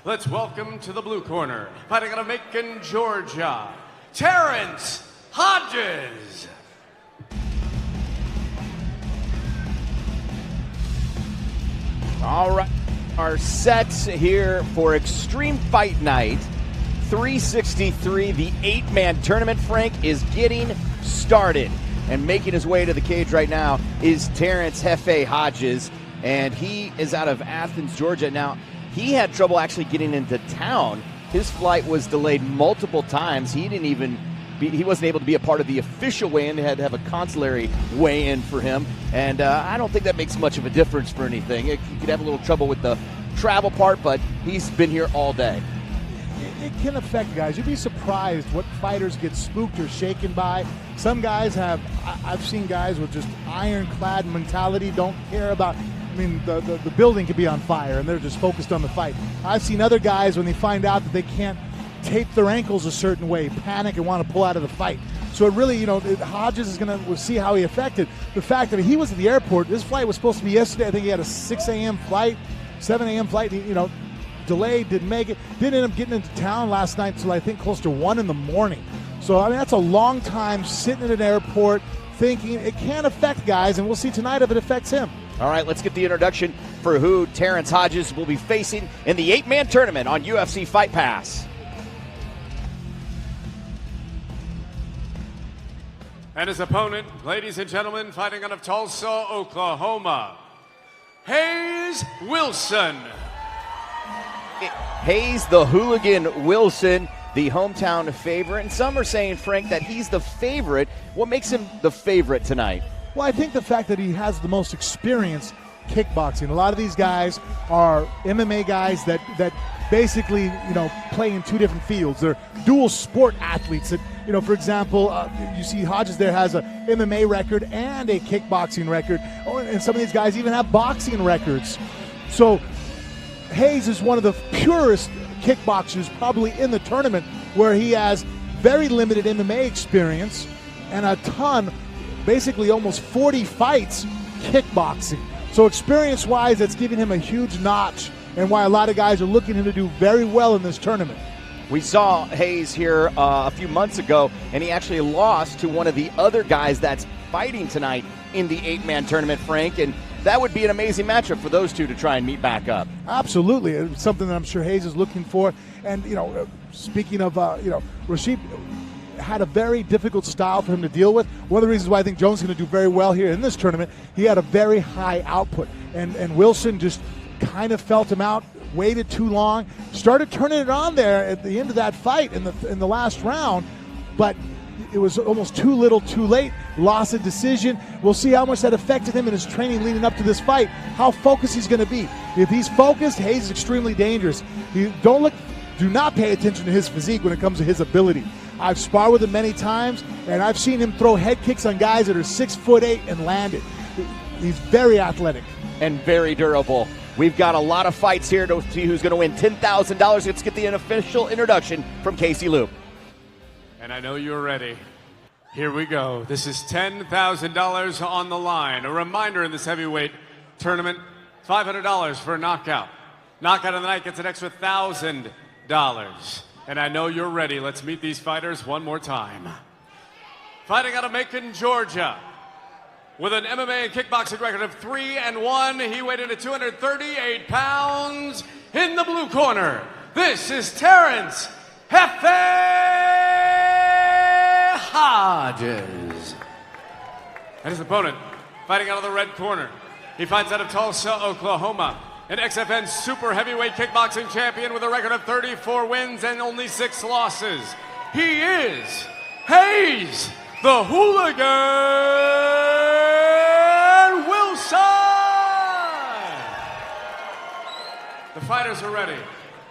let's welcome to the blue corner, fighting out of Macon, Georgia, Terrance Hodges. All right, our sets here for Extreme Fight Night 363. The 8-man tournament, Frank, is getting started. And making his way to the cage right now is Terrance Hodges. And he is out of Athens, Georgia. Now, he had trouble actually getting into town. His flight was delayed multiple times. He wasn't able to be a part of the official weigh-in. They had to have a consulary weigh-in for him. And I don't think that makes much of a difference for anything. You could have a little trouble with the travel part, but he's been here all day. It can affect guys. You'd be surprised what fighters get spooked or shaken by. Some guys I've seen guys with just ironclad mentality, don't care about, the building could be on fire and they're just focused on the fight. I've seen other guys, when they find out that they can't tape their ankles a certain way, panic and want to pull out of the fight. So it really, Hodges we'll see how he affected. The fact that he was at the airport, this flight was supposed to be yesterday. I think he had a 6 a.m. flight, 7 a.m. flight, delayed, didn't make it, didn't end up getting into town last night until I think close to 1 in the morning. So, that's a long time sitting at an airport thinking. It can affect guys, and we'll see tonight if it affects him. All right, let's get the introduction for who Terrance Hodges will be facing in the 8-man tournament on UFC Fight Pass. And his opponent, ladies and gentlemen, fighting out of Tulsa, Oklahoma, Haze Wilson. Haze the Hooligan Wilson, the hometown favorite. And some are saying, Frank, that he's the favorite. What makes him the favorite tonight? Well, I think the fact that he has the most experience kickboxing. A lot of these guys are MMA guys that basically, play in two different fields. They're dual sport athletes that, for example, you see Hodges there has a MMA record and a kickboxing record. Oh, and some of these guys even have boxing records. So Haze is one of the purest kickboxers probably in the tournament, where he has very limited MMA experience and a ton, basically almost 40 fights kickboxing. So experience-wise, that's giving him a huge notch, and why a lot of guys are looking at him to do very well in this tournament. We saw Haze here a few months ago, and he actually lost to one of the other guys that's fighting tonight in the 8-man tournament, Frank, and that would be an amazing matchup for those two to try and meet back up. Absolutely. It's something that I'm sure Haze is looking for. And, speaking of, Rashid had a very difficult style for him to deal with. One of the reasons why I think Jones is going to do very well here in this tournament, he had a very high output. And Wilson just kind of felt him out, waited too long, started turning it on there at the end of that fight in the last round, but it was almost too little too late, lost a decision. We'll see how much that affected him in his training leading up to this fight, how focused he's going to be. If he's focused, Haze is extremely dangerous. Do not pay attention to his physique when it comes to his ability. I've sparred with him many times, and I've seen him throw head kicks on guys that are 6'8" and land it. He's very athletic. And very durable. We've got a lot of fights here to see who's going to win $10,000. Let's get the official introduction from Casey Loop. And I know you're ready. Here we go. This is $10,000 on the line. A reminder in this heavyweight tournament, $500 for a knockout. Knockout of the night gets an extra $1,000. And I know you're ready. Let's meet these fighters one more time. Fighting out of Macon, Georgia, with an MMA and kickboxing record of 3-1. He weighed in at 238 pounds. In the blue corner, this is Terrance Hodges. And his opponent, fighting out of the red corner, he fights out of Tulsa, Oklahoma, an XFN super heavyweight kickboxing champion with a record of 34 wins and only 6 losses. He is Haze the Hooligan Wilson. The fighters are ready.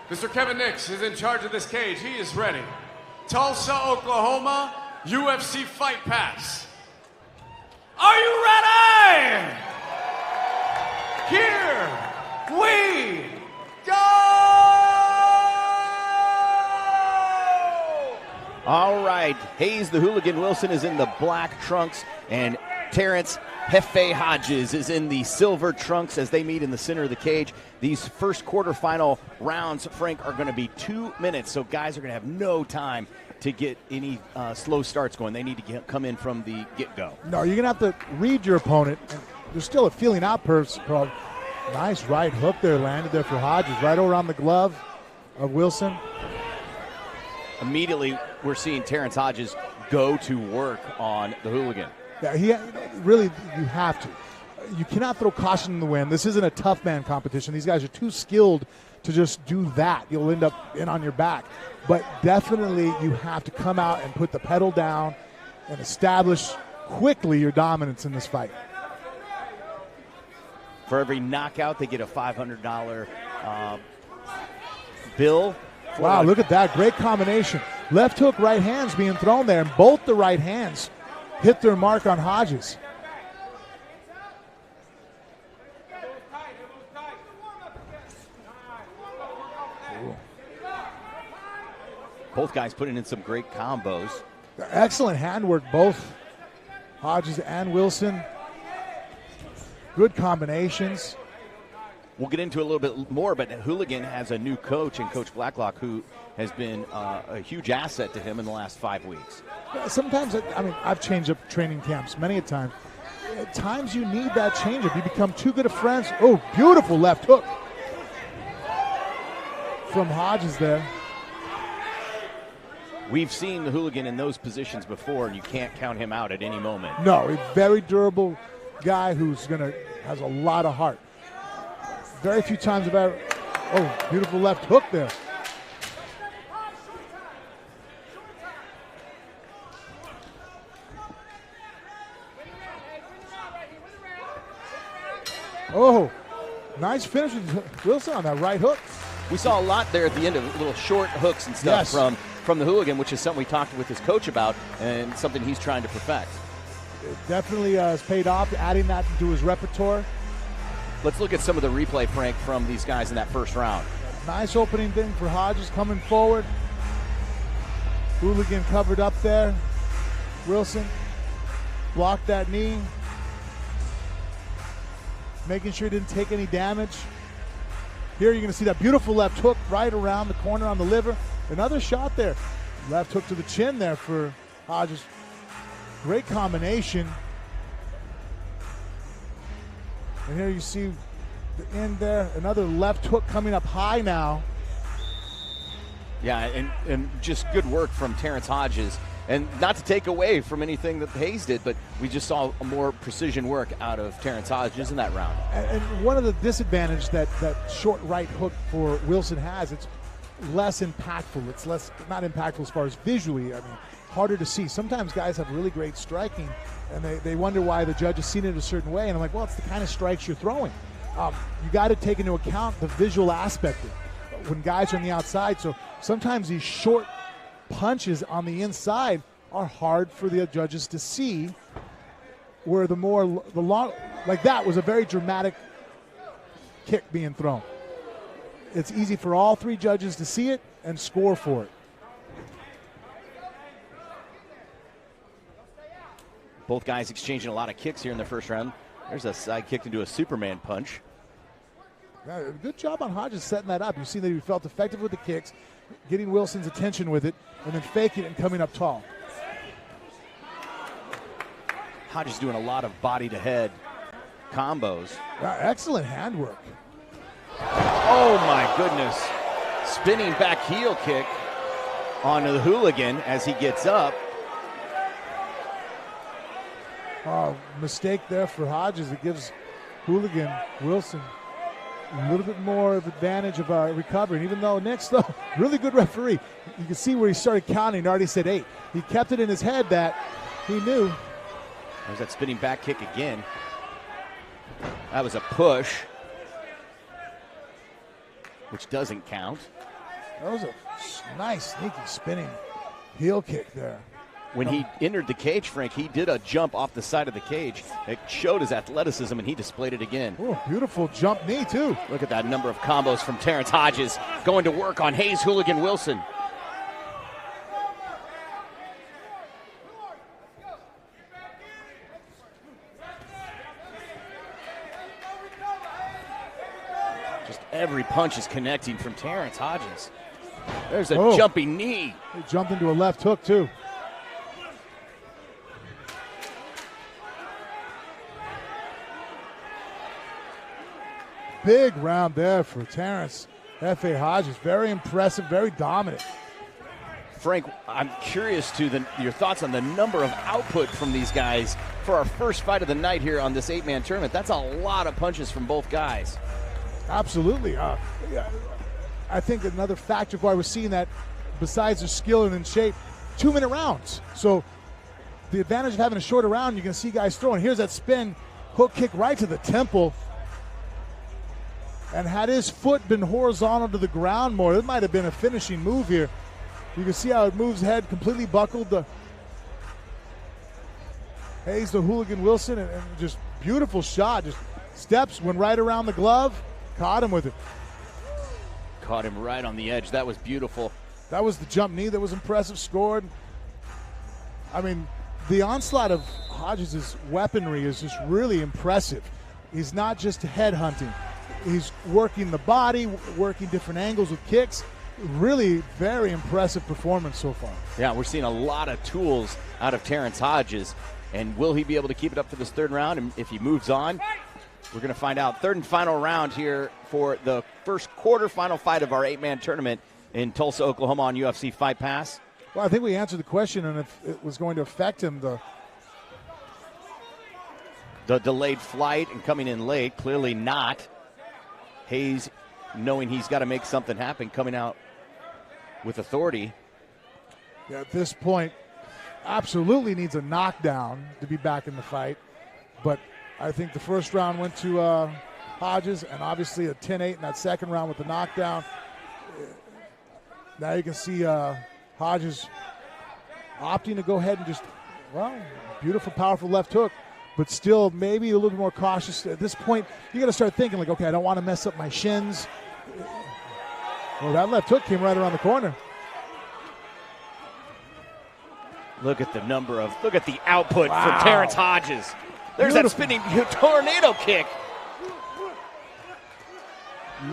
Mr. Kevin Nix is in charge of this cage. He is ready. Tulsa, Oklahoma, UFC Fight Pass. Are you ready? Here we go! All right, Haze the Hooligan Wilson is in the black trunks, and Terrance Hefe Hodges is in the silver trunks as they meet in the center of the cage. These first quarterfinal rounds, Frank, are going to be 2 minutes, so guys are going to have no time to get any slow starts going. They need to come in from the get-go. No, you're going to have to read your opponent. And there's still a feeling out problem. Nice right hook there, landed there for Hodges, right around the glove of Wilson. Immediately, we're seeing Terrance Hodges go to work on the hooligan. Yeah, really, you have to. You cannot throw caution in the wind. This isn't a tough man competition. These guys are too skilled to just do that. You'll end up in on your back. But definitely you have to come out and put the pedal down and establish quickly your dominance in this fight. For every knockout, they get a $500 bill. Wow, look at that. Great combination. Left hook, right hands being thrown there, and both the right hands hit their mark on Hodges. Both guys putting in some great combos. Excellent handwork, both Hodges and Wilson. Good combinations. We'll get into a little bit more, but Hooligan has a new coach, and Coach Blacklock, who has been a huge asset to him in the last 5 weeks. Sometimes, I've changed up training camps many a time. At times you need that change-up. You become too good of friends. Oh, beautiful left hook from Hodges there. We've seen the Hooligan in those positions before, and you can't count him out at any moment. No, a very durable guy has a lot of heart. Very few times have ever. Oh, beautiful left hook there. Oh, nice finish with Wilson on that right hook. We saw a lot there at the end of little short hooks and stuff from the Hooligan, which is something we talked with his coach about and something he's trying to perfect. It definitely has paid off, adding that to his repertoire. Let's look at some of the replay, Frank, from these guys in that first round. Nice opening thing for Hodges coming forward. Hooligan covered up there. Wilson blocked that knee, making sure he didn't take any damage. Here you're going to see that beautiful left hook right around the corner on the liver. Another shot there. Left hook to the chin there for Hodges. Great combination. And here you see the end there. Another left hook coming up high now. Yeah, and just good work from Terrance Hodges. And not to take away from anything that Hayes did, but we just saw a more precision work out of Terrance Hodges in that round. And one of the disadvantages that short right hook for Wilson has, it's less impactful. It's not impactful as far as visually. Harder to see. Sometimes guys have really great striking, and they wonder why the judge has seen it a certain way. And I'm like, well, it's the kind of strikes you're throwing. You got to take into account the visual aspect of it when guys are on the outside. So sometimes these short punches on the inside are hard for the judges to see, where the long, like that was a very dramatic kick being thrown. It's easy for all three judges to see it and score for it. Both guys exchanging a lot of kicks here in the first round. There's a side kick into a Superman punch. Yeah, good job on Hodges setting that up. You see that he felt effective with the kicks, getting Wilson's attention with it, and then faking it and coming up tall. Hodges doing a lot of body-to-head combos. Excellent handwork. Oh, my goodness. Spinning back heel kick onto the Hooligan as he gets up. Mistake there for Hodges. It gives Hooligan Wilson a little bit more of advantage of recovery. And even though Nick's, really good referee. You can see where he started counting. He already said 8. He kept it in his head that he knew. There's that spinning back kick again. That was a push, which doesn't count. That was a nice, sneaky spinning heel kick there. When he entered the cage, Frank, he did a jump off the side of the cage. It showed his athleticism, and he displayed it again. Oh, beautiful jump knee, too. Look at that number of combos from Terrance Hodges going to work on Hayes Hooligan Wilson. Every punch is connecting from Terrance Hodges. There's a jumping knee. He jumped into a left hook, too. Big round there for Terrance F.A. Hodges. Very impressive, very dominant. Frank, I'm curious to your thoughts on the number of output from these guys for our first fight of the night here on this 8-man tournament. That's a lot of punches from both guys. Absolutely. I think another factor why we're seeing that, besides their skill and in shape, 2-minute rounds. So the advantage of having a shorter round, you're going to see guys throwing. Here's that spin, hook kick right to the temple. And had his foot been horizontal to the ground more, it might have been a finishing move here. You can see how it moves head, completely buckled. The Hayes, the hooligan Wilson, and just beautiful shot. Just steps, went right around the glove, caught him with it. Caught him right on the edge. That was beautiful. That was the jump knee that was impressive, scored. I mean, the onslaught of Hodges' weaponry is just really impressive. He's not just head hunting. He's working the body, working different angles with kicks. Really very impressive performance so far. Yeah, we're seeing a lot of tools out of Terrance Hodges. And will he be able to keep it up for this third round? And if he moves on, we're going to find out. Third and final round here for the first quarterfinal fight of our 8-man tournament in Tulsa, Oklahoma on UFC Fight Pass. Well, I think we answered the question, and if it was going to affect him, the delayed flight and coming in late, clearly not. Hayes, knowing he's got to make something happen, coming out with authority. Yeah, at this point, absolutely needs a knockdown to be back in the fight. But I think the first round went to Hodges, and obviously a 10-8 in that second round with the knockdown. Now you can see Hodges opting to go ahead and just, well, beautiful, powerful left hook, but still maybe a little bit more cautious. At this point, you got to start thinking like, okay, I don't want to mess up my shins. Well, that left hook came right around the corner. Look at the output Wow. from Terrance Hodges. There's Beautiful. that spinning tornado kick.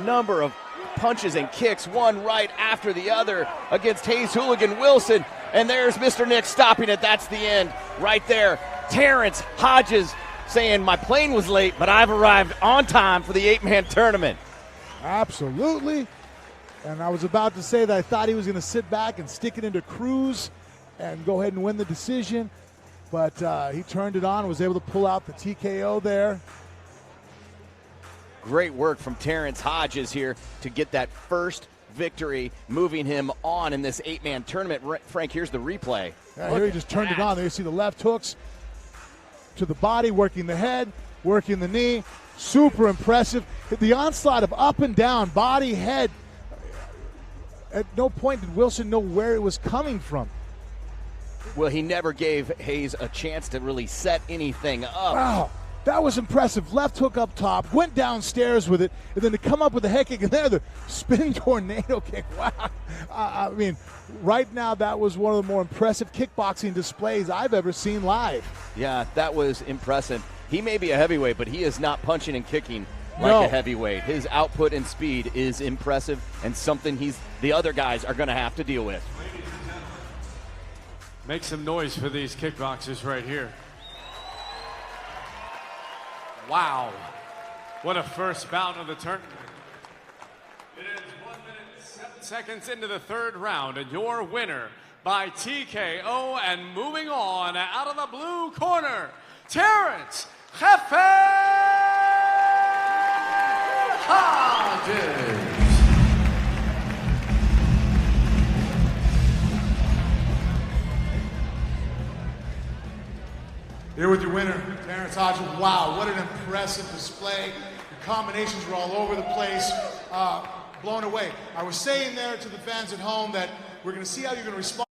Number of punches and kicks, one right after the other against Hayes Hooligan Wilson. And there's Mr. Nick stopping it. That's the end right there. Terrance Hodges saying, my plane was late, but I've arrived on time for the 8-man tournament. Absolutely. And I was about to say that I thought he was going to sit back and stick it into Cruz and go ahead and win the decision. But he turned it on, was able to pull out the TKO there. Great work from Terrance Hodges here to get that first victory, moving him on in this 8-man tournament. Frank, here's the replay. Yeah, here he just turned it on. There you see the left hooks to the body, working the head, working the knee. Super impressive. The onslaught of up and down, body, head. At no point did Wilson know where it was coming from. Well, he never gave Hayes a chance to really set anything up. Wow, that was impressive. Left hook up top, went downstairs with it, and then to come up with a head kick, and there the spin tornado kick. Wow. I mean, right now that was one of the more impressive kickboxing displays I've ever seen live. Yeah, that was impressive. He may be a heavyweight, but he is not punching and kicking like a heavyweight. His output and speed is impressive and something the other guys are going to have to deal with. Make some noise for these kickboxers right here. Wow. What a first bout of the tournament. It is 1 minute, 7 seconds into the third round, and your winner by TKO and moving on out of the blue corner, Terrance Hodges. Here with your winner, Terrance Hodges. Wow, what an impressive display. The combinations were all over the place. Blown away. I was saying there to the fans at home that we're going to see how you're going to respond.